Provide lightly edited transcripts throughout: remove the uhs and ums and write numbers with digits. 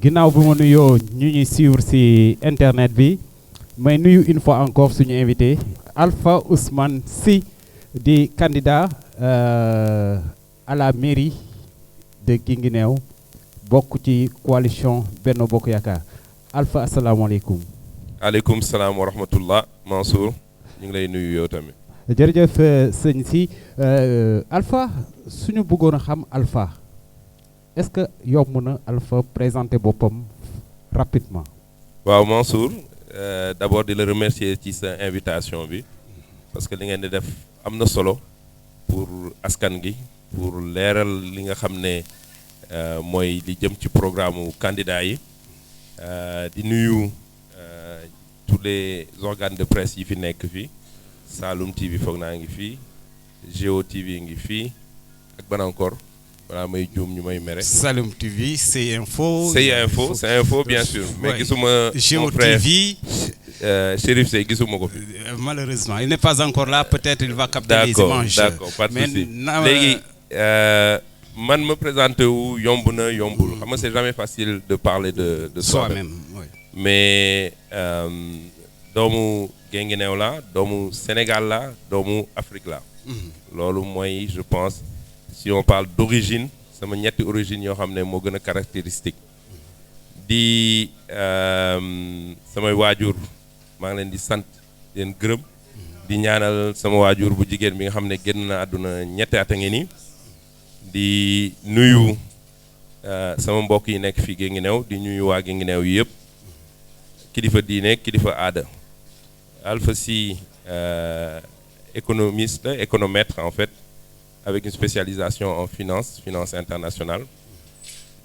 ginnaaw bu ma nuyoo ñu ñuy suivre ci internet bi may nuyu une fois encore suñu invité Alpha Ousmane Sy di candidat à la mairie de Guinguinéo bokk ci coalition Benno Bokk Yaakaar Alpha asalaamaaleykum. aleykum salaam wa rahmatullah Mansour ñu ngi lay nuyu yow tamit. jërëjëf sëñ si Alpha suñu bëggoon a xam Alpha est-ce que yomb na Alpha présenter boppam rapidement. waaw Mansour d'abord di la remercier ci sa invitation bi parce que li ngeen di def am na solo pour askan gi pour leeral li nga xam ne mooy li jëm ci programme candidat yi di nuyu tous les organes de presse yi fi nekk fii Saloum TV foog naa ngi fii Géo TV ngi fii ak ban encore voilà may juum ñu may mere. Saloum TV c'est info. c'est info bien sûr. mais gisuma Géo TV. Chérif Sey gisuma ko fi. Malheureusement il n'est pas encore là, peut-être il va capter les images. d'accord pas de souci léegi man me présenter wu yomb na yombul xam nga c'est jamais facile de parler de soi-même. Oui. mais doomu Guinguinéo la doomu Sénégal la doomu Afrique la. loolu mooy je pense si on parle d'origine sama ñetti origine yoo xam ne moo gën a caractéristique di samay waajur maa ngi leen di sant di leen gërëm di ñaanal sama waajur bu jigéen bi nga xam ne génn na àdduna ñetti at a ngi nii di nuyu sama mbokk yi nekk fii Guinguinéo di nuyu waa Guinguinéo yi yëpp kilifa diine kilifa aada Alpha Sy économiste économètre en fait avec une spécialisation en finance internationale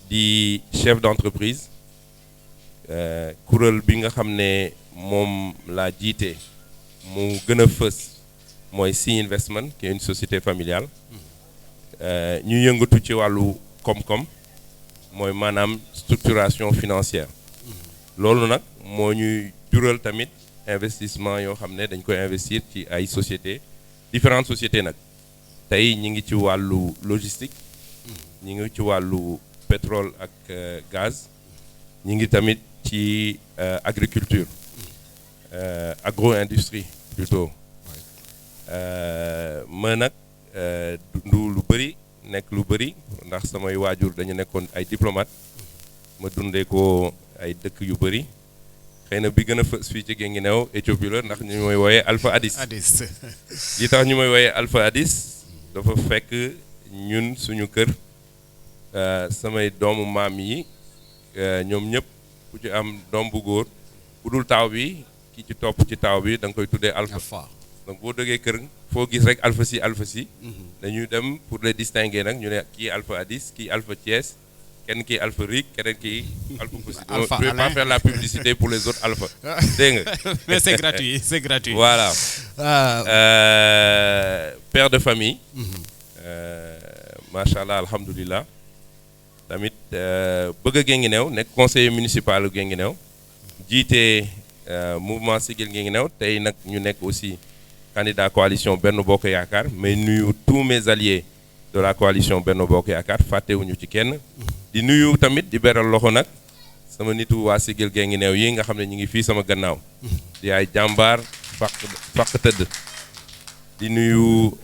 di chef d'entreprise kuréel bi nga xam ne moom laa jiite mu gën a fës mooy Sy Investment qui est une société familiale ñu yëngatu ci wàllu koom-koom mooy maanaam structuration financière loolu nag moo ñuy jural tamit investissement yoo xam ne dañ koy investir ci ay sociétés différentes sociétés nag tey ñi ngi ci wàllu logistique ñi ngi ci wàllu pétrole ak gaz ñi ngi tamit ci agriculture agro-industrie plutôt ma nag du lu bëri nekk lu bëri ndax samay waajur dañu nekkoon ay diplomate ma dundee ko ay dëkk yu bëri xëy na bi gën a fës fii ci Guinguinéo Éthiopie la ndax ñu may wooyee Alpha Addis li tax ñu may wooyee Alpha Addis dafa fekk ñun suñu kër samay doomu maam yi ñoom ñëpp ku ci am doom bu góor bu dul taaw bi ki ci topp ci taaw bi da nga koy tuddee Alpha donc boo dëggee kër foo gis rek Alpha Sy dañuy dem pour les distinguer nag ñu ne kii Alpha Addis kii Alpha Thiès kenn kii Alpha Rick keneen kii Alpha Koussi. Alpha je vais pas faire la publicité pour les autres Alpha dégg nga. mais c'est gratuit. voilà père de famille. macha allah alhamdulilah tamit bëgg a Guinguinéo nekk conseiller municipal u Guinguinéo jiite mouvement Siggil Guinguinéo tey nag ñu nekk aussi candidat coalition Benno Bokk Yaakaar mais nuyu tous mes alliés de la coalition Benno Bokk Yaakaar fàttewuñu ci kenn di nuyu tamit di beral loxo nag sama nitu waa Siggil Guinguinéo yi nga xam ne ñu ngi fii sama gannaaw di ay jàmbaar faq tëdd di nuyu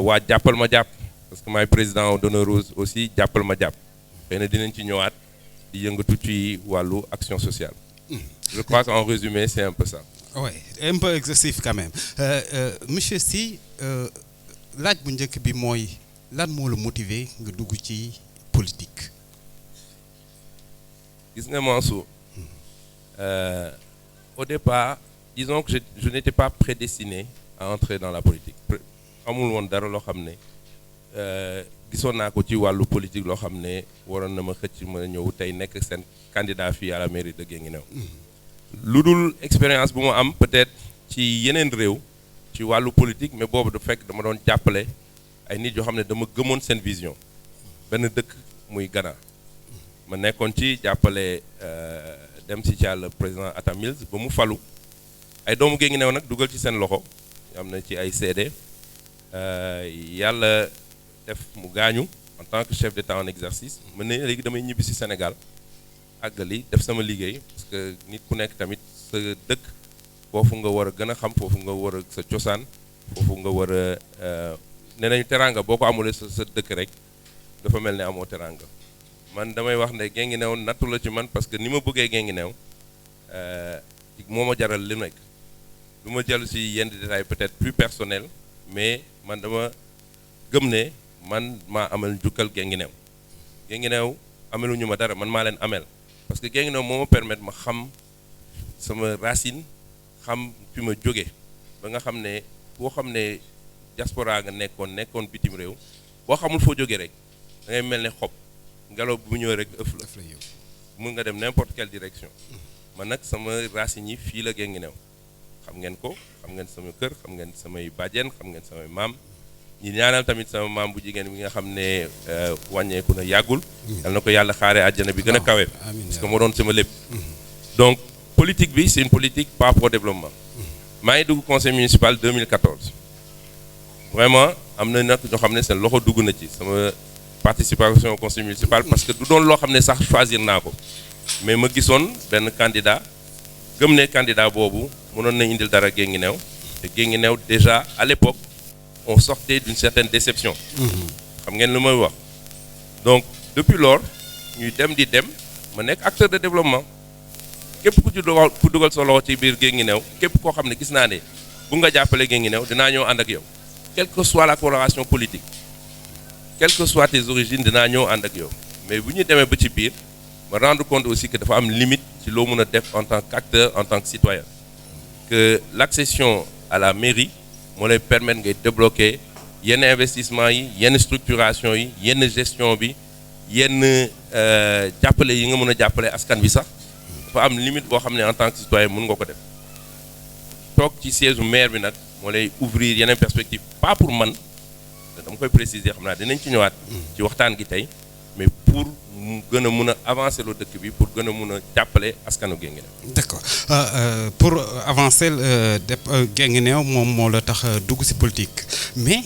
waa jàppal ma jàpp parce que maay président d'honneur aussi jàppal ma jàpp xëy na dinañ ci ñëwaat di yëngatu ci wàllu action sociale. Je crois qu'en résumé c'est un peu ça. Oui, un peu excessif quand même. Monsieur Sy laaj bu njëkk bi mooy lan moo la motiver nga dugg ci politique. gis nga Mansour au départ disons que je n'étais pas prédestiné à entrer dans la politique amul woon dara loo xam ne gisoon naa ko ci wàllu politique loo xam ne waroon na ma xëcc ma ñëw tey nekk seen candidat fii à la mairie de Guinguinéo lu dul expérience bu ma am peut-être ci yeneen réew ci wàllu politique mais boobu du fekk dama doon jàppale ay nit yoo xam ne dama gëmoon seen vision benn dëkk muy Ghana ma nekkoon ci jàppale dem si Yàlla président Atta Mills ba mu falu ay doomu Guinguinéo nag dugal ci seen loxo am na ci ay seede yàlla def mu gaañu en tant que chef d'État en exercice ma ne léegi damay ñibbi si Sénégal àggali def sama liggéey parce que nit ku nekk tamit sa dëkk foofu nga war a gën a xam, foofu nga war a sa cosaan, foofu nga war a nee nañu teranga boo ko amulee sa dëkk rek dafa mel ne amoo teranga. Man damay wax ne Guinguinéo nattu la ci man parce que ni ma bëggee Guinguinéo moo ma jaral li nekk. du ma jël ci yenn détails peut-être plus personnel, mais man dama gëm ne man maa amal njukkal Guinguinéo. Guinguinéo ameluñu ma dara, man maa leen amel parce que Guinguinéo moo ma permettre ma xam sama racine, xam fi ma jóge ba nga xam ne boo xam ne diaspora nga nekkoon bitim réew boo xamul foo jóge rek da ngay mel ne xob ngelaw bu ñëw rek ëff la mun nga dem n'importe quelle direction. man nag sama racines yi fii la Guinguinéo, xam ngeen ko, xam ngeen sama kër, xam ngeen samay bàjjen, xam ngeen samay maam. ñi ñaanal tamit sama maam bu jigéen bi nga xam ne wàññeeku na yàggul. yal na ko yàlla xaare àjjana bi gën a kawe parce que moo doon sama lépp. Donc politique bi c'est une politique par rapport au développement. maa ngi dugg conseil municipal 2014 vraiment am na nag ñoo xam ne seen loxo dugg na ci sama participation au conseil municipal parce que du doon loo xam ne sax choisir naa ko mais ma gisoon benn candidat gëm ne candidat boobu mënoon na indil dara Guinguinéo te Guinguinéo déjà à l'époque on sortait d'une certaine déception. xam ngeen lu may wax. donc depuis lors ñuy dem di dem ma nekk acteur de développement képp ku dugal sa loxo ci biir Guinguinéo képp koo xam ne gis naa ne bu nga jàppale Guinguinéo dinaa ñëw ànd ak yow quelle que soit la coloration politique quelles que soient tes origines dinaa ñëw ànd ak yow mais bu ñu demee ba ci biir ma rendre compte aussi que dafa am limite ci loo mën a def en tant qu'acteur, en tant que citoyen, que l'accession à la mairie moo lay permettre ngay débloquer yenn investissement yi yenn structuration yi yenn gestion bi yenn jàppale yi nga mën a jàppale askan bi sax dafa am limite boo xam ne en tant que citoyen mën nga ko def. toog ci siège maire bi nag moo lay ouvrir yeneen perspective pas pour man dama koy préciser xam naa dinañ ci ñëwaat ci waxtaan gi tey mais pour mu gën a mun a avancer loo dëkk bi pour gën a mun a jàppale askanu Guinguinéo. D'accord pour avancer Guinguinéo moom moo la tax dugg ci politique mais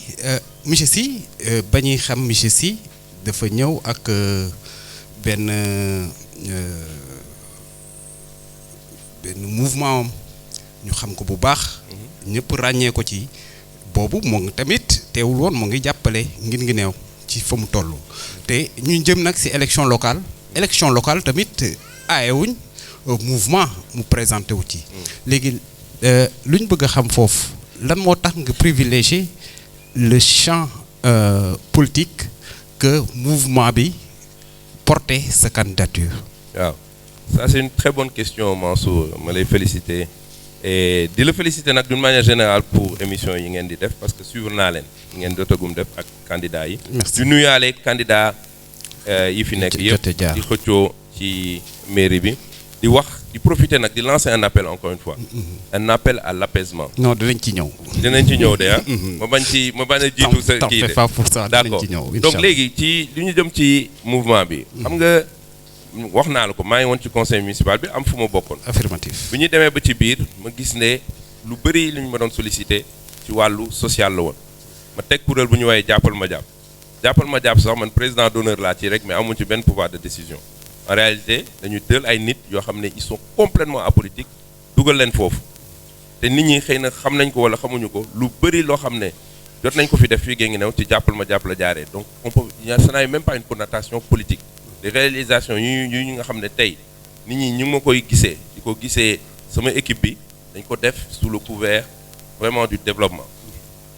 monsieur Sy ba ñuy xam monsieur Sy dafa ñëw ak benn mouvement am ñu xam ko bu baax. ñëpp ràññee ko ci boobu moo ngi tamit teewul woon moo ngi jàppale Guinguinéo ci fa mu toll. te ñu jëm nag ci élection locale tamit aayewuñ mouvement mu présenté wu ci. léegi lu ñu bëgg a xam foofu lan moo tax nga privilégier le champ politique que mouvement bi porter sa candidature. waaw ça c'est une très bonne question Mansour ma lay féliciter et di la féliciter nag d'une manière générale pour émission yi ngeen di def parce que suivre naa leen ngeen jotagum def ak candidats yi. merci di nuyaale candidat yi fi nekk yëpp di xëccoo ci mairie bi di wax di profiter nag di lancer un appel encore une fois. un appel à l'apaisement. non dinañ ci ñëw. dinañ ci ñëw de ah. ma bañ a jiitu sa kii de pas pour ça dinañ ci ñëw donc léegi ci li ñu jëm ci mouvement bi. xam nga wax naa la ko maa ngi woon ci conseil municipal bi am fu ma bokkoon. affirmatif bi ñu demee ba ci biir ma gis ne lu bëri lu ñu ma doon sollicité ci wàllu social la woon ma teg kuréel bu ñu woowee jàppal ma jàpp sax man président d'honneur laa ci rek mais amuñ ci benn pouvoir de décision en réalité dañu tël ay nit yoo xam ne ils sont complètement apolitiques dugal leen foofu te nit ñi xëy na xam nañ ko wala xamuñu ko lu bëri loo xam ne jot nañ ko fi def fii Guinguinéo ci jàppal ma jàpp la jaaree donc on peut ça n'a même pas une connotation politique. les réalisations yu ñu nga xam ne tey nit ñi ñu ngi ma koy gisee di ko gisee sama équipe bi dañ ko def sous le couvert vraiment du développement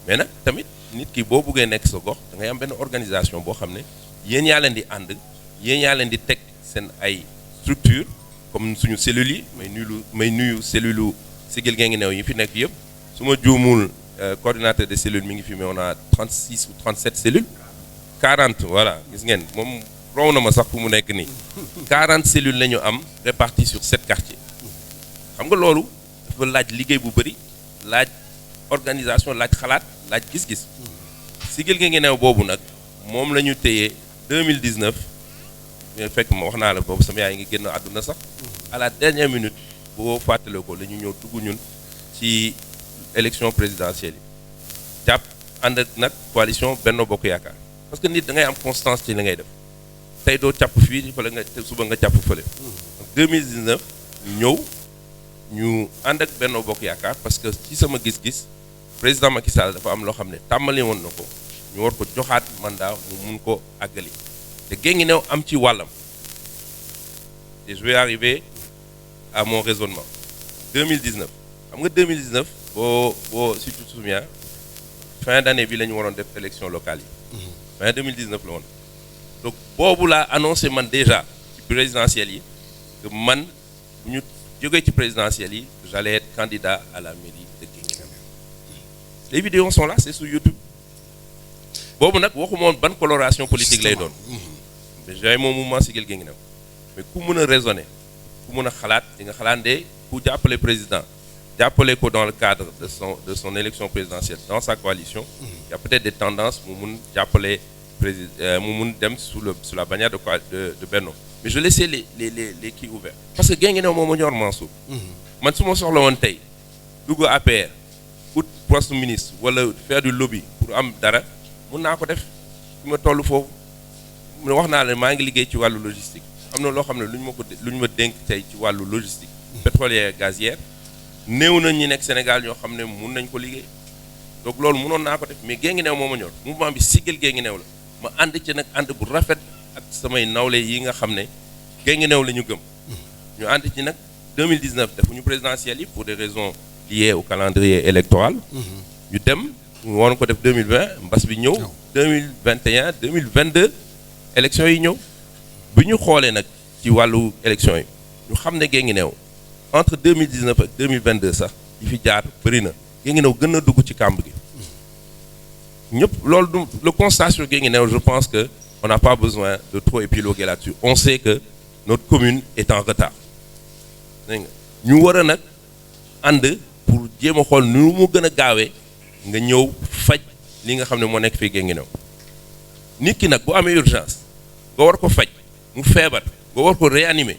mais nag tamit nit ki boo buggee nekk sa gox da ngay am benn organisation boo xam ne yéen yaa leen di ànd yéen yaa leen di teg seen ay structure comme suñu cellules yi may nuyu cellule Siggil Guinguinéo yi fi nekk yëpp su ma juumul coordinateur des cellules mi ngi fi mais on a 36 ou 37 cellules 40 voilà gis ngeen moom raw na ma sax fu mu nekk nii 40 cellules la ñu am réparties sur 7 quartiers xam nga loolu dafa laaj liggéey bu bëri laaj organisation laaj xalaat laaj gis-gis Siggil Guinguinéo boobu nag moom la ñu téye 2019 fekk ma wax naa la boobu sama yaay ngi génn àdduna sax à la dernière minute boo fàttale ko la ñu ñëw dugg ñun ci élection présidentielle yi jàpp ànd ak nag coalition Benno Bokk Yaakaar parce que nit da ngay am constance ci li ngay def tey doo càpp fii fële nga suba nga càpp fële 2019 ñëw ñu ànd ak Benno Bokk Yaakaar parce que ci sama gis-gis président Macky Sall dafa am loo xam ne tàmbali woon na ko ñu war ko joxaat mandat mu mun ko àggali te Guinguinéo am ci wàllam et je vais arriver à mon raisonnement 2019 xam nga 2019 si tu te souviens fin d'année bi la ñu waroon def élection locale yi fin 2019 la woon donc boobu laa annoncé man déjà ci présidentielle yi que man bu ñu jógee ci présidentielle yi j'allais être candidat à la mairie de Guinguinéo les vidéos sont là c'est sur YouTube boobu nag waxu moon ban coloration politique lay doon mais j'avais mon mouvement Siggil Guinguinéo mais ku mën a raisonner ku mën a xalaat di nga xalaat de ku jàppale président jàppale ko dans le cadre de son élection présidentielle dans sa coalition il y a peut-être des tendances mu mun jàppale président mu mun dem sous la bannière de Benno mais je laissais les kii ouverts parce que Guinguinéo moo ma ñor Mansour man su ma soxla woon tey dugg APR ut poste ministre wala faire du lobby pour am dara mun naa ko def fi ma toll foofu wax naa la maa ngi liggéey ci wàllu logistique am na loo xam ne lu ñu ma dénk tey ci wàllu logistique pétrolière gazière néew na ñi nekk Sénégal ñoo xam ne mun nañ ko liggéey donc loolu munoon naa ko def mais Guinguinéo moo ma ñor mouvement bi Siggil Guinguinéo la ma ànd ci nag ànd bu rafet ak samay nawle yi nga xam ne Guinguinéo la ñu gëm ñu ànd ci nag 2019 defuñu présidentielles yi pour des raisons liées au calendrier électoral ñu dem ñu waroon ko def 2020 mbas bi ñëw 2021 2022 élections yi ñëw bi ñu xoolee nag ci wàllu élections yi ñu xam ne Guinguinéo entre 2019 ak 2022 sax yi fi jaar bëri na Guinguinéo gën a dugg ci kàmb gi ñëpp loolu du le constat sur Guinguinéo je pense que on n'a pas besoin de trop épiloguer là-dessus on sait que notre commune est en retard dégg nga ñu war a nag ànd pour jéem a xool nu mu gën a gaawee nga ñëw faj li nga xam ne moo nekk fii Guinguinéo nit ki nag bu amee urgence nga war ko faj mu feebar nga war ko réanimer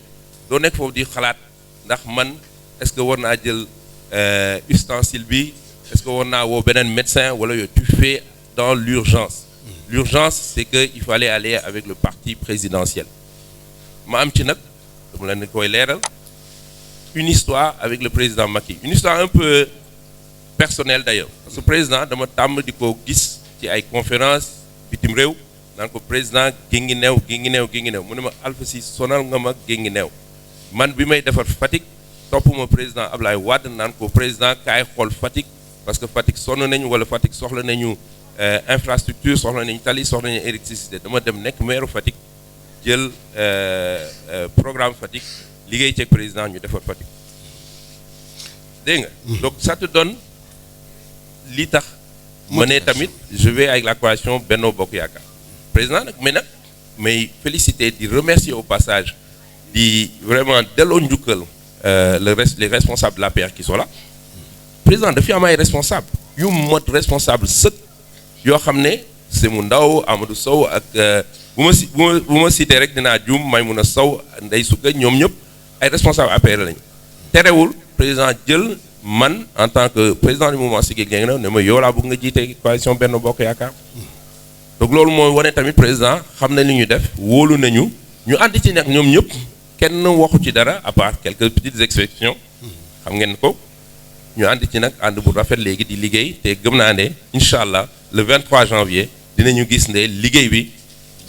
doo nekk foofu di xalaat ndax man est-ce que war naa jël ustensile bi est-ce que war naa woo beneen médecin wala yooyu tu fais dans l'urgence l'urgence c'est que il fallait aller avec le parti présidentiel ma am ci nag dama leen koy leeral une histoire avec le président Macky une histoire un peu personnelle d'ailleurs parce que président dama tàmm di ko gis ci ay conférences bitim réew naan ko président Guinguinéo mu ne ma Alpha Sy sonal nga ma Guinguinéo man bi may defar Fatick topp ma président Ablaye Wade naan ko président kaay xool Fatick parce que Fatick sonn nañu wala Fatick soxla nañu infrastructure soxla nañu tali soxla nañu électricité dama dem nekk maire Fatick jël programme Fatick liggéey ceeg président ñu defar Fatick dégg nga donc ça te donne li tax ma ne tamit je vais avec la coalition Benno Bokk Yaakaar président nag mais féliciter di remercier au passage di vraiment delloo njukkal les responsables de l'APR qui sont là président dafi am ay responsable yu mot responsable sëkk yoo xam ne c'est mu ndaw Amadou Sow ak bu ma cité rek dinaa juum Maymouna Sow Ndeye Souka ñoom ñëpp ay responsable APR lañu terewul président jël man en tant que président du mouvement Siggil Guinguinéo ne ma yow laa bëgg nga jiite coalition Benno Bokk Yaakaar donc loolu mooy wane tamit président xam na li ñu def wóolu nañu ñu ànd ci nag ñoom ñëpp kenn waxu ci dara à part quelques petites exceptions xam ngeen ko ñu ànd ci nag ànd bu rafet léegi di liggéey te gëm naa ne incha allah le 23 janvier dinañu gis ne liggéey bi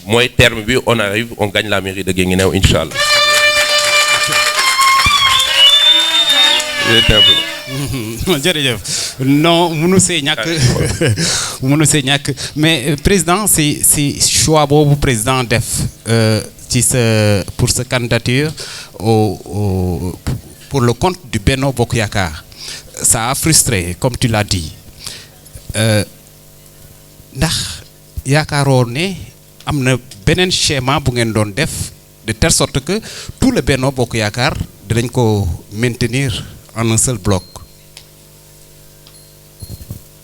mooy terme bi on arrive on gagne la mairie de Guinguinéo incha allah. jërëjëf non mënu see ñàkk mais président si choix boobu président def ci pour sa candidature pour le compte du Benno Bokk Yaakaar ça a frustré comme tu l'as dit ndax yaakaaroon ne am na beneen schéma bu ngeen doon def de telle sorte que tout le Benno Bokk Yaakaar dinañ ko maintenir en un seul bloc.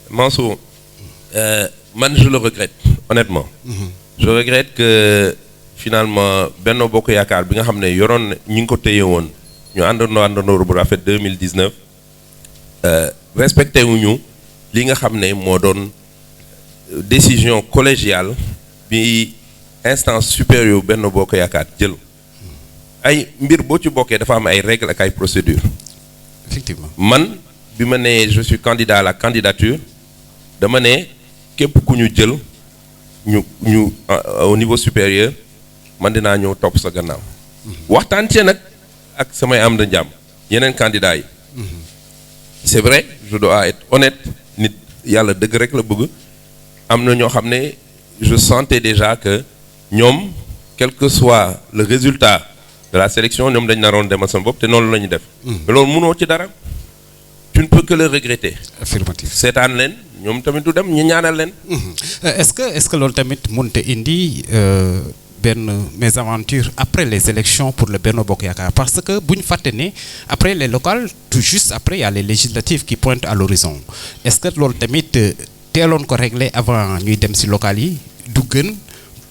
Mansour, man je le regrette honnêtement. Je regrette que finalement Benno Bokk Yaakaar bi nga xam ne yoroon ñi ngi ko téye woon ñu àndandoo bu rafet 2019 respecté wuñu li nga xam ne moo doon décision collégiale bi instance supérieure Benno Bokk Yaakaar jël ay mbir boo ci bokkee dafa am ay règles ak ay procédures. Effectivement. man bi ma nee je suis candidat à la candidature dama ne képp ku ñu jël ñu au niveau supérieur man dinaa ñëw topp sa gannaaw. waxtaan cee nag ak samay am de jàmm yeneen candidats yi. c'est vrai je dois être honnête nit yàlla dëgg rek la bëgg am na ñoo xam ne je sentais déjà que ñoom quel que soit le résultat de la sélection ñoom dañ naroon demal sama bopp te noonu la ñu def. mais loolu mënoo ci dara. tu ne peux que le regretter. Affirmatif. seetaan leen ñoom tamit du dem ñu ñaanal leen. Est-ce que loolu tamit mënut a indi benn mésaventure après les élections pour le Benno Bokk Yaakaar parce que bu ñu fàtte ne après les locales tout juste après il y a les législatives qui pointent à l'horizon est-ce que loolu tamit teeloon ko régler avant ñuy dem ci locales yi du gën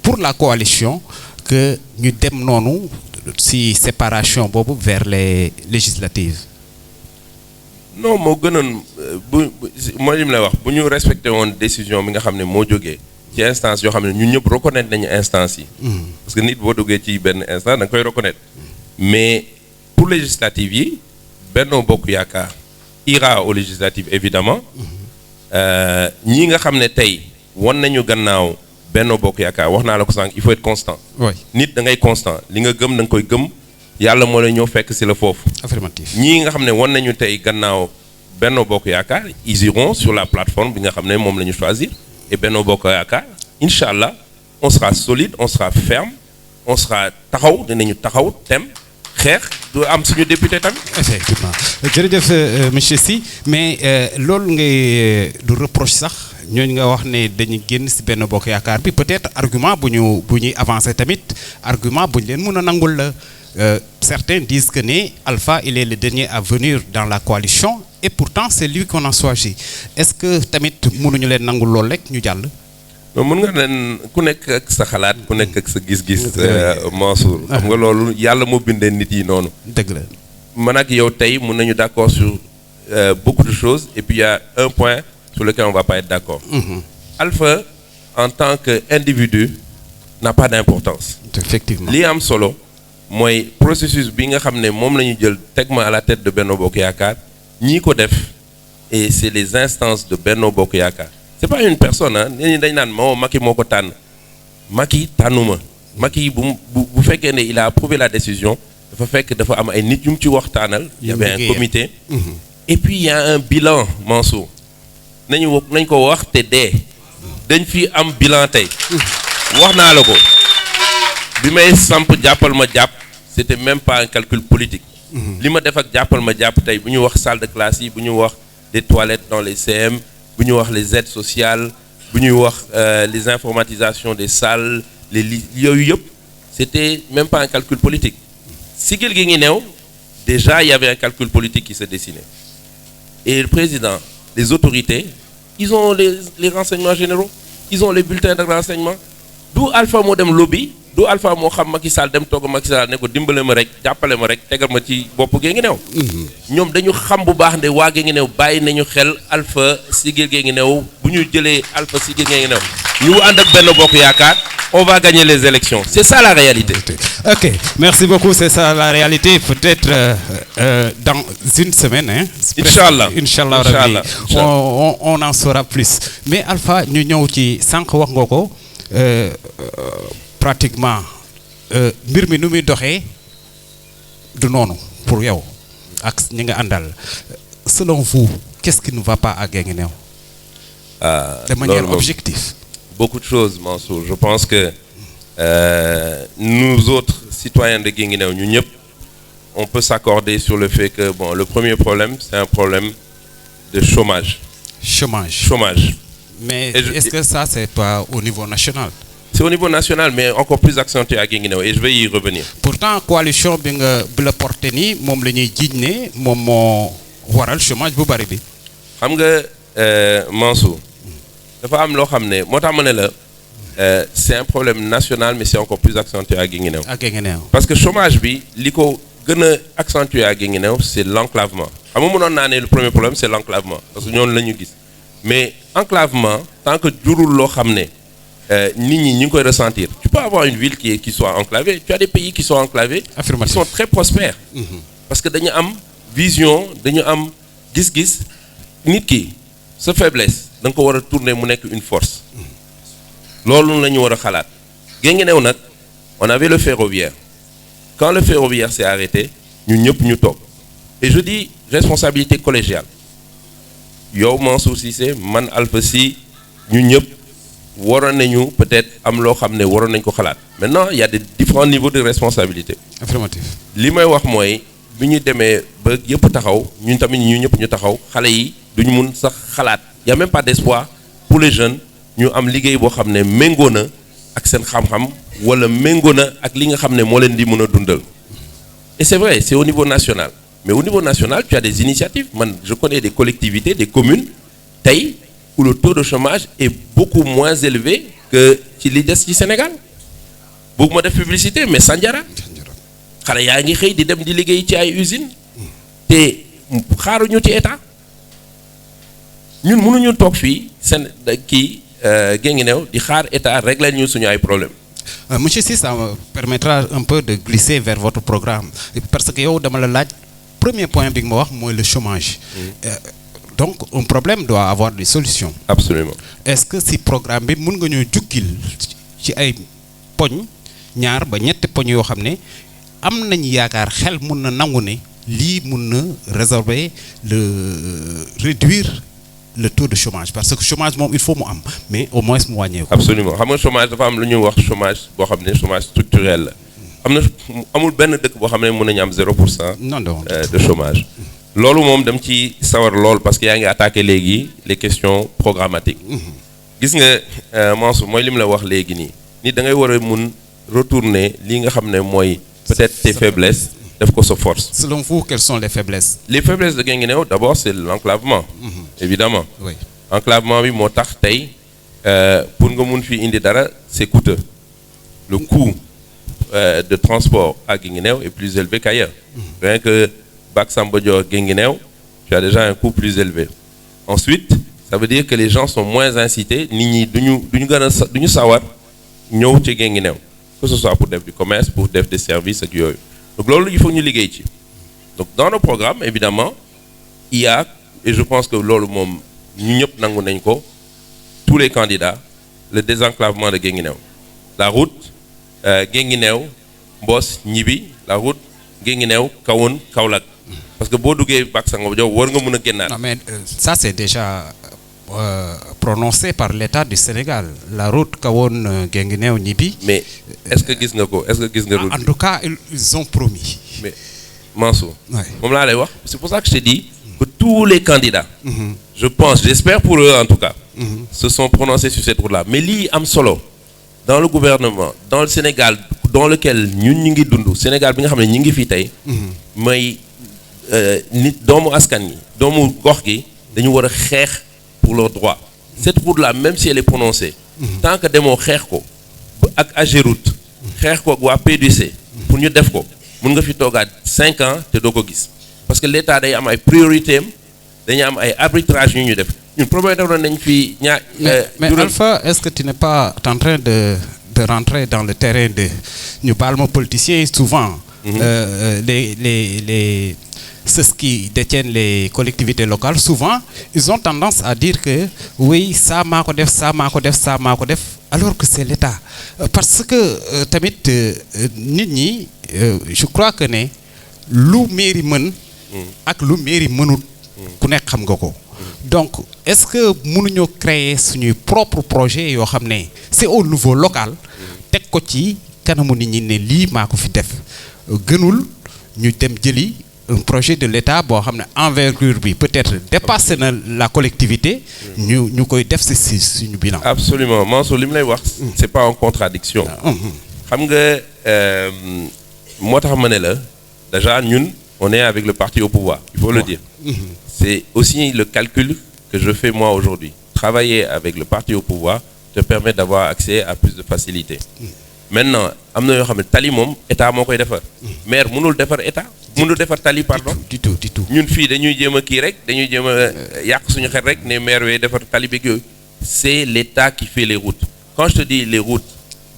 pour la coalition que ñu dem noonu ci séparation boobu vers les législatives. non moo gënoon mooy li mu lay wax bu ñu respecté woon décision bi nga xam ne moo jógee ci instance yoo xam ne ñun ñëpp reconnaître nañu instance yi. parce que nit boo duggee ci benn instance da nga koy reconnaître. mais pour législatives yi Benno Bokk Yaakaar ira aux législatives évidemment ñii nga xam ne tey wan nañu gannaaw Benno Bokk Yaakaar wax naa la ko sànq il faut être constant. oui nit da ngay constant li nga gëm da nga koy gëm yàlla moo lay ñëw fekk ci la foofu. affirmatif. ñii nga xam ne wan nañu tey gannaaw Benno Bokk Yaakaar ils iront sur la plateforme bi nga xam ne moom la ñu choisir et Benno Bokk Yaakaar incha allah on sera solide on sera ferme on sera taxaw dinañu taxaw tem xeex du am suñu député tamit. effectivement jërëjëf monsieur Sy mais loolu ngay du reproche sax ñooñu nga wax ne dañuy génn ci Benno Bokk Yaakaar bi peut-être argument bu ñuy avancer tamit argument bu ñu leen mën a nangul la. Certains disent que Alpha il est le dernier à venir dans la coalition et pourtant c'est lui qu'on a choisi est-ce que tamit mënuñu leen nangul lool rek ñu jàll. non mën nga leen ku nekk ak sa xalaat ku nekk ak sa gis-gis. Mansour xam nga loolu yàlla moo bindee nit yi noonu. dëgg la man ak yow tey mën nañu d'accord sur beaucoup de choses et puis il y a un point sur lequel on va pas être d'accord. Alpha en tant qu'individu n'a pas d'importance. effectivement li am solo. mooy processus bi nga xam ne moom la ñu jël teg ma à la tête de Benno Bokk Yaakaar ñii ko def et c'est les instances de Benno Bokk Yaakaar c'est pas une personne ah nit ñi dañ naan moo Macky moo ko tànn Macky tànnuma Macky bu fekkee ne il a approuvé la décision dafa fekk dafa am ay nit yu mu ci waxtaanal. il y avait un comité. et puis il y a un bilan Mansour nañ ko wax te dee dañ fi am bilan tey wax naa la ko bi may samp jàppal ma jàpp c'était même pas un calcul politique. li ma def ak jàppal ma jàpp tey bu ñu wax salle de classe yi bu ñu wax des toilettes dans les CM bu ñu wax les aides sociales bu ñuy wax les informatisations des salles les yooyu yëpp c'était même pas un calcul politique. Siggil gi ngi new déjà il y avait un calcul politique qui se dessinait et le président les autorités ils ont les renseignements généraux ils ont les bulletins de renseignement du Alpha moo dem lobby du Alpha moo xam Macky Sall dem togg Macky Sall ne ko dimbale ma rek jàppale ma rek tegal ma ci bopp gee ngi new ñoom dañu xam bu baax ne waa gee ngi new bàyyi nañu xel Alpha Siggil gee ngi new bu ñu jëlee Alpha Siggil gee ngi new ñu ànd ak Benno Bokk Yaakaar on va gagner les élections c'est ça la réalité. Ok merci beaucoup c'est ça la réalité peut-être dans une semaine hein. Inch'Allah rabbi on en saura plus mais Alpha ñu ñëw ci sànq wax nga ko pratiquement mbir mi nu muy doxee du noonu pour yow ak ñi nga àndal selon vous qu'est-ce qui ne va pas à Guinguinéo de manière objective. Beaucoup de choses, Mansour. Je pense que nous autres citoyens de Guinguinéo, on peut s'accorder sur le fait que bon, le premier problème, c'est un problème de chômage. Chômage. Mais est-ce que ça, c'est pas au niveau national? C'est au niveau national, mais encore plus accentué à Guinguinéo, et je vais y revenir. Pourtant, coalition bi la porté nii moom la ñuy jiiñ ne moom moo waral chômage bu bari bi. Xam nga Mansour. dafa am loo xam ne moo tax ma ne la c'est un problème national mais c'est encore plus accentué à Guinguinéo. Parce que chômage bi li ko gën a accentué à Guinguinéo c'est l'enclavement xam nga mënoon naa ne le premier problème c'est l'enclavement parce que ñoonu la ñu gis mais enclavement tant que jurul loo xam ne nit ñi ñu ngi koy ressentir. Tu peux avoir une ville qui soit enclavée. Tu as des pays qui sont enclavés. Affirmatif. Qui sont très prospères. Parce que dañu am vision dañu am gis-gis nit ki sa faiblesse da nga ko war a tourner mu nekk une force. loolu la ñu war a xalaat. Guinguinéo nag on avait le ferroviaire. Quand le ferroviaire s'est arrêté ñun ñëpp ñu toog. Et je dis responsabilité collégiale. yow Mansour Cissé man Alpha Sy ñun ñëpp waroon nañu peut-être am loo xam ne waroon nañ ko xalaat. Maintenant il y a des différents niveaux de responsabilité. Affirmatif. li may wax mooy bi ñu demee ba yëpp taxaw ñun tamit ñu ñëpp ñu taxaw xale yi duñu mun sax xalaat. y a même pas d'espoir pour les jeunes ñu am liggéey boo xam ne méngoo na ak seen xam-xam wala méngoo na ak li nga xam ne moo leen di mën a dundal. Et c'est vrai, c'est au niveau national. Mais au niveau national, tu as des initiatives. Man, je connais des collectivités, des communes, tey, où le taux de chômage est beaucoup moins élevé que ci li des ci Sénégal. bëgguma def publicité mais Sandiara xale yaa ngi xëy di dem di liggéey ci ay usines te xaaruñu ci état ñun mënuñu toog fii seen kii Guinguinéo di xaar état régler ñu suñu ay problèmes. Monsieur Sy, ça me permettra un peu de glisser vers votre programme parce que yow dama la laaj premier point bi nga ma wax mooy le chômage. Donc un problème doit avoir des solutions. Absolument. Est-ce que si programme bi mun nga ñoo jukkil ci ay poñ ñaar ba ñetti poñ yoo xam ne am nañu yaakaar xel mun na nangu ne lii mun na résorber réduire le taux de chômage parce que chômage moom il faut mu am mais au moins mu wàññeeku. Absolument xam nga chômage dafa am lu ñuy wax chômage boo xam ne chômage structurel la am na amul benn dëkk boo xam ne mën nañu am 0% non de chômage. loolu moom dem ci sawar lool parce que yaa ngi attaqué léegi les questions programmatiques. gis nga Mansour mooy li mu la wax léegi nii nit da ngay war a mun retourner li nga xam ne mooy peut-être tes faiblesses def ko sa force. Selon vous, quelles sont les faiblesses? Les faiblesses de Guinguinéo d'abord c'est l'enclavement. Évidemment. Oui. Enclavement bi moo tax tey pour nga mun fi indi dara c'est coûteux. Le coût de transport à Guinguinéo est plus élevé qu'ailleurs. Rien que Bac Samba Dior Guinguinéo, tu as déjà un coût plus élevé. Ensuite, ça veut dire que les gens sont moins incités nit ñi duñu sawar ñëw ci Guinguinéo que ce soit pour def du commerce pour def des services ak yooyu. Donc loolu il faut ñu liggéey ci. Donc dans nos programmes évidemment il y a et je pense que loolu moom ñu ñëpp nangu nañ ko tous les candidats le désenclavement de Guinguinéo. La route Guinguinéo Mboss Ñibi la route Guinguinéo Kahone Kaolack parce que boo duggee Bac Samba Dior war nga mën a génnaat. Non mais ça c'est déjà prononcé par l'État du Sénégal la route Kahone Guinguinéo Ñibi. Mais est-ce que gis nga ko est-ce que gis nga route en tout cas ils ont promis. Mais Mansour. Ouais. moom laa lay wax c'est pour ça que je te dis que tous les candidats. Je pense j'espère pour eux en tout cas. Se sont prononcés sur cette route-là mais lii am solo dans le gouvernement dans le Sénégal dans lequel ñun ñu ngi dund Sénégal bi nga xam ne ñu ngi fii tey. mooy nit doomu askan yi doomu gox gi dañu war a xeex pour leurs droits. Cette route-là même si elle est prononcée. tant que demoo xeex ko ak AGEROUTE. xeex ko ak waa PDC. pour ñu def ko mun nga fi toogaat 5 ans te doo ko gis parce que l'État day am ay priorités am dañu am ay arbitrage yu ñu def ñun problème dafa nañ fi ñaar. mais Alpha est-ce que tu n'es pas en train de rentrer dans le terrain de ñu baal ma politiciens souvent. Ceux qui détiennent les collectivités locales souvent ils ont tendance à dire que oui ça maa ko def ça maa ko def ça maa ko def alors que c'est l'État parce que tamit nit ñi je crois que ne lu mairie mën ak lu mairie mënut ku nekk xam nga ko donc est-ce que mënuñoo créer suñuy propre projet yoo xam ne c'est au niveau local teg ko ci kanamu nit ñi ne lii maa ko fi def gënul ñu dem jëli un projet de l'État boo xam ne envergure bi peut-être dépassé na la collectivité ñu koy def ci suñu bilan. Absolument Mansour li mu lay wax c'est pas en contradiction xam nga moo tax ma ne la déjà ñun on est avec le parti au pouvoir il faut le dire c'est aussi le calcul que je fais moi aujourd'hui travailler avec le parti au pouvoir te permet d'avoir accès à plus de facilité maintenant am na yoo xam ne tali moom état moo koy defar maire mënul defar état mënul defar tali pardon du tout ñun fii dañuy jéem a kii rek dañuy jéem a yàq suñu xel rek ne maire wee defar tali beeg yooyu c'est l'État qui fait les routes quand je te dis les routes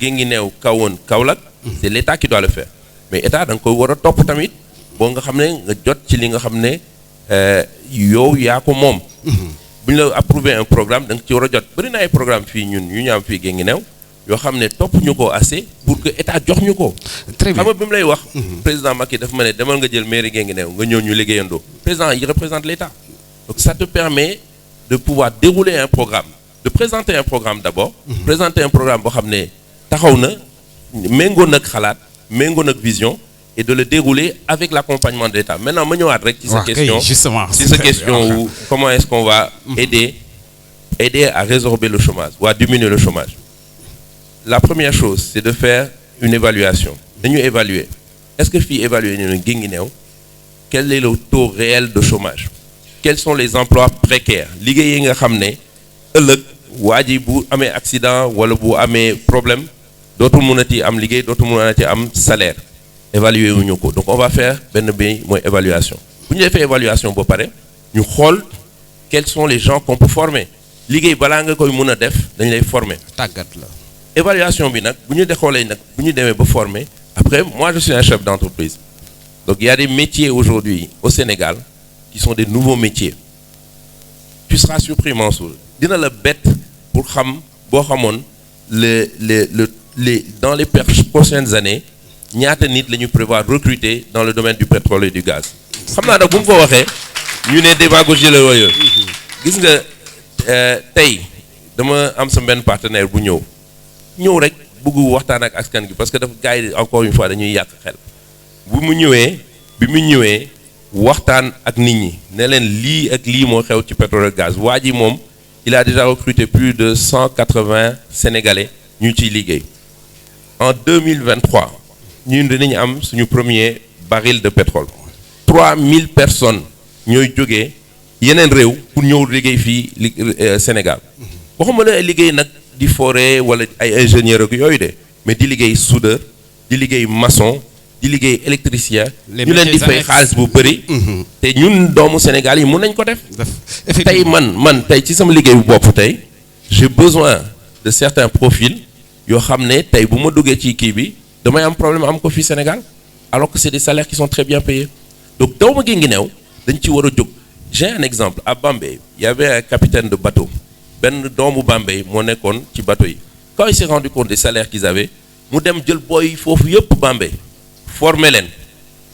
Guinguinéo Kahone Kaolack c'est l'État qui doit le faire mais État da nga koy war a topp tamit boo nga xam ne nga jot ci li nga xam ne yow yaa ko moom bu ñu la approuver un programme da nga ci war a jot bëri na ay programme fii ñun yu ñu am fii Guinguinéo yoo xam ne topp ñu ko assez pour que État jox ñu ko. Très bien xam nga bi mu lay wax. président Macky dafa ma ne demal nga jël mairie Guinguinéo nga ñëw ñu liggéeyandoo président il représente l'État donc ça te permet de pouvoir dérouler un programme de présenter un programme d'abord. présenter un programme boo xam ne taxaw na méngoo nag xalaat méngoo nag vision et de le dérouler avec l'accompagnement de l'État maintenant ma ñëwaat rek. ci sa question justement ci sa question wu comment est-ce qu'on va aider à résorber le chômage ou à diminuer le chômage. La première chose, c'est de faire une évaluation. Nous évaluer. Est-ce que fii évaluer ñu Guinguinéo quel est le taux réel de chômage? Quels sont les emplois précaires? liggéey yi nga xam ne ëllëg waa ji bu amee accident wala bu amee problème dootul mënati am liggéey dootul mënati am salaire. Évaluer wuñu ko donc on va faire benn bi mooy évaluation. bu ñu defee évaluation ba pare ñu xool quels sont les gens qu'on peut former. liggéey balaa nga koy mën a def dañ lay former. tàggat la. évaluation bi nag bu ñu xoolee nag bu ñu demee ba former après moi je suis un chef d'entreprise donc il y a des métiers aujourd'hui au Sénégal qui sont des nouveaux métiers tu seras surpris Mansour dina la bett pour xam boo xamoon dans les prochaines années ñaata nit la ñu prévoir recruter dans le domaine du pétrole et du gaz xam naa nag bu mu ko waxee ñu ne démagogie la yooyu gis nga tey dama am sa benn partenaire bu ñëw rek bëggu waxtaan ak askan gi parce que dafa gars yi encore une fois dañuy yàq xel bi mu ñëwee waxtaan ak nit ñi ne leen lii ak lii moo xew ci pétrole et gaz waa ji moom il a déjà recruté plus de 180 Sénégalais ñu ciy liggéey en 2023 ñun dinañu am suñu premier baril de pétrole 3000 personnes ñooy jógee yeneen réew pour ñëw liggéey fii Sénégal waxuma la liggéey nag di forêt wala ay ingénieur ak yooyu de mais di liggéey soudeur di liggéey maçon di liggéey électricien ñu leen di fay xaalis bu bëri te ñun doomu Sénégal yi mun nañ ko def tey man tey ci sama liggéey bu bopp tey j'ai besoin de certains profils yoo xam ne tey bu ma duggee ci kii bi damay am problème am ko fii Sénégal alors que c'est des salaires qui sont très bien payés donc doomu Guinguinéo dañ ci war a jóg j'ai un exemple à Bambey il y avait un capitaine de bateau benn doomu Bambey moo nekkoon ci bateau yi quand il s'est rendu compte des salaires qu'ils avaient mu dem jël booy foofu yëpp Bambey former leen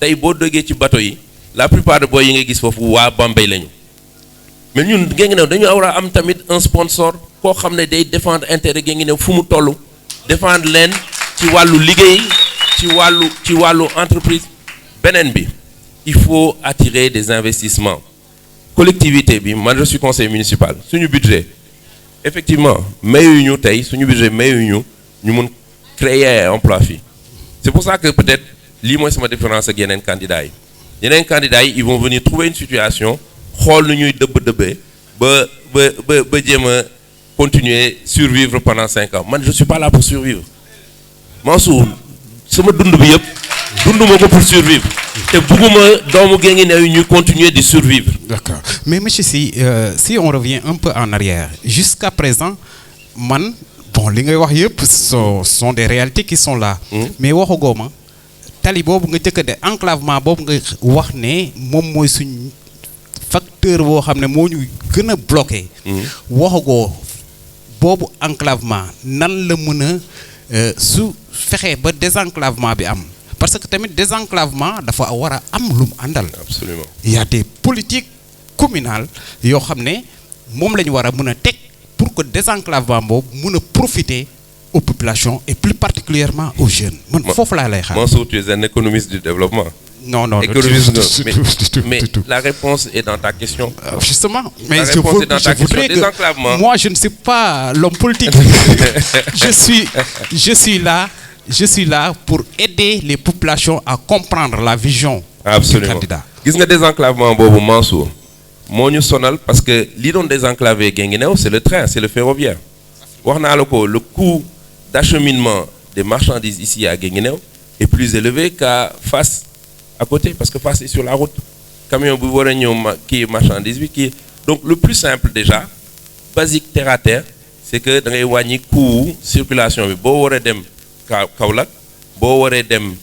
tey boo déggee ci bateau yi la plupart de booy yi nga gis foofu waa Bambey lañu mais ñun Guinguinéo dañu war a am tamit un sponsor koo xam ne day défendre intérêt Guinguinéo fu mu toll défendre leen ci wàllu liggéey ci wàllu entreprise beneen bi il faut attirer des investissements collectivité bi man je suis conseiller municipal suñu budget effectivement mayuñu tey suñu budget mayuñu ñu mun créer ay emploi fii c'est pour ça que peut-être lii mooy sama différence ak yeneen candidats yi ils vont venir trouver une situation xool nu ñuy dëbbee ba jéem a continuer survivre pendant 5 ans man je suis pas là pour survivre Mansour sama dund bi yëpp dunduma ko pour survivre te bugguma doomu Guinguinéo yi ñuy continuer de survivre. D'accord mais monsieur Sy si on revient un peu en arrière jusqu'à présent man bon li ngay wax yëpp sont des réalités qui sont là. mais waxagoo ma tali boobu nga jëkk de enclavement boobu nga wax ne moom mooy suñ facteur boo xam ne moo ñu gën a bloqué. waxagoo boobu enclavement nan la mën a su fexee ba désenclavement bi am. parce que tamit désenclavement dafa war a am lu mu àndal. Absolument. Il y a des politiques communales yoo xam ne moom la ñu war a mën a teg pour que désenclavement boobu mën a profiter aux populations et plus particulièrement aux jeunes. man foofu laa lay xaar. Mansour, tu es un économiste du développement. Non, économiste mais la réponse est dans ta question. Justement, mais je voudrais que moi je ne suis pas l'homme politique. je suis là pour aider les populations à comprendre la vision. Absolument. Du candidat. Gis nga désenclavement boobu Mansour moo ñu sonal parce que li doon désenclavé Guinguinéo c'est le train, c'est le ferroviaire. Wax naa la ko le coût d'acheminement des marchandises ici à Guinguinéo est plus élevé qu'à Fass à côté parce que Fass est sur la route. Camion bu war a ñëw kii marchandise bi kii donc le plus simple déjà basique terre à terre c'est que da ngay wàññi coût circulation bi boo waree dem Kaolack boo waree dem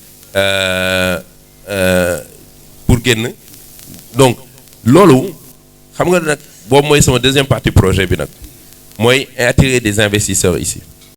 pour génn donc loolu xam nga nag boobu mooy sama deuxième partie projet bi nag mooy attirer des investisseurs ici